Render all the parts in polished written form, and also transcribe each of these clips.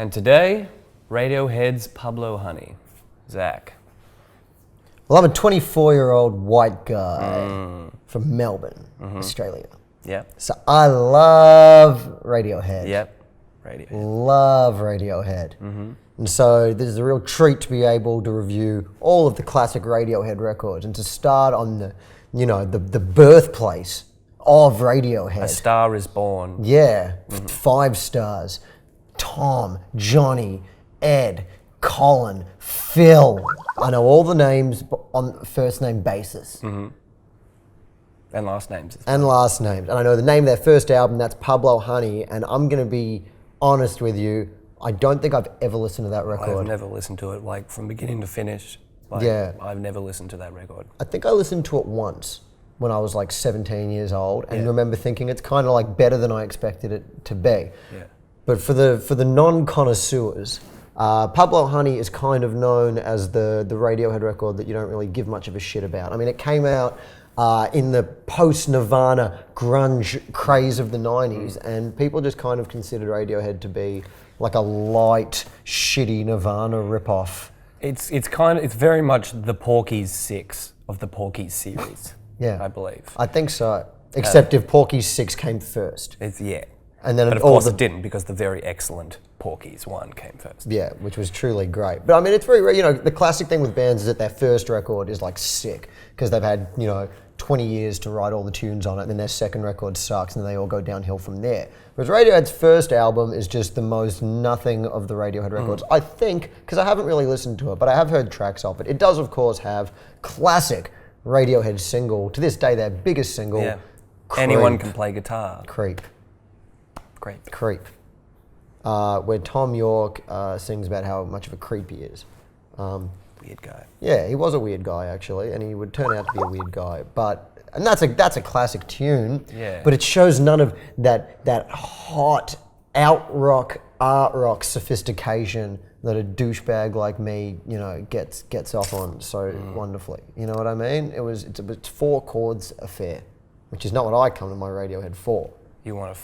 And today, Radiohead's Pablo Honey. Zac. Well, I'm a 24-year-old white guy from Melbourne, Australia. Yep. So I love Radiohead. Yep. Radiohead. Love Radiohead. And so this is a real treat to be able to review all of the classic Radiohead records and to start on the birthplace of Radiohead. A Star Is Born. Yeah, 5 stars. Tom, Johnny, Ed, Colin, Phil. I know all the names on first name basis. And last names. And last names. And I know the name of their first album, that's Pablo Honey. And I'm going to be honest with you, I don't think I've ever listened to that record. I've never listened to it, like from beginning to finish. Like, Yeah. I've never listened to that record. I think I listened to it once when I was like 17 years old and Yeah. remember thinking it's kind of like better than I expected it to be. Yeah. But for the non-connoisseurs, Pablo Honey is kind of known as the Radiohead record that you don't really give much of a shit about. I mean, it came out in the post-Nirvana grunge craze of the 90s, and people just kind of considered Radiohead to be like a light, shitty Nirvana ripoff. It's very much the Porky's 6 of the Porky's series. Yeah. I believe. I think so. Except if Porky's 6 came first. And then but of course it didn't, because the very excellent Porky's 1 came first. Yeah, which was truly great. But I mean, it's very, the classic thing with bands is that their first record is like sick, because they've had, 20 years to write all the tunes on it, and then their second record sucks, and then they all go downhill from there. Whereas Radiohead's first album is just the most nothing of the Radiohead records. I think, because I haven't really listened to it, but I have heard tracks of it. It does, of course, have classic Radiohead single, to this day their biggest single, Yeah. Creep. Anyone can play guitar. Creep. Great. Creep. Where Tom York sings about how much of a creep he is. Weird guy. Yeah, he was a weird guy actually, and he would turn out to be a weird guy. And that's a classic tune. Yeah. But it shows none of that hot art rock sophistication that a douchebag like me, gets off on so wonderfully. You know what I mean? It's a 4 chords affair, which is not what I come to my Radiohead for. You want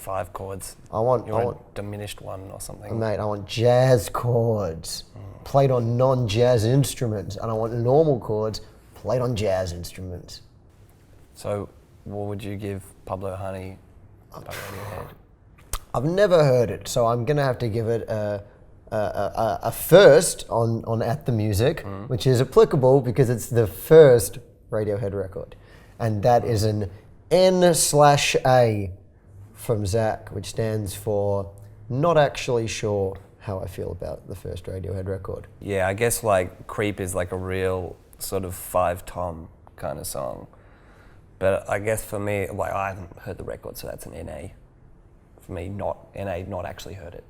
5 chords. I want diminished one or something. Mate, I want jazz chords played on non-jazz instruments, and I want normal chords played on jazz instruments. So, what would you give Pablo Honey by Radiohead? I've never heard it, so I'm gonna have to give it a first on At the Music, which is applicable because it's the first Radiohead record, and that is an N/A from Zac, which stands for not actually sure how I feel about the first Radiohead record. Yeah, I guess like Creep is like a real sort of 5-tom kind of song. But I guess for me, like I haven't heard the record, so that's an NA. For me, not NA, not actually heard it.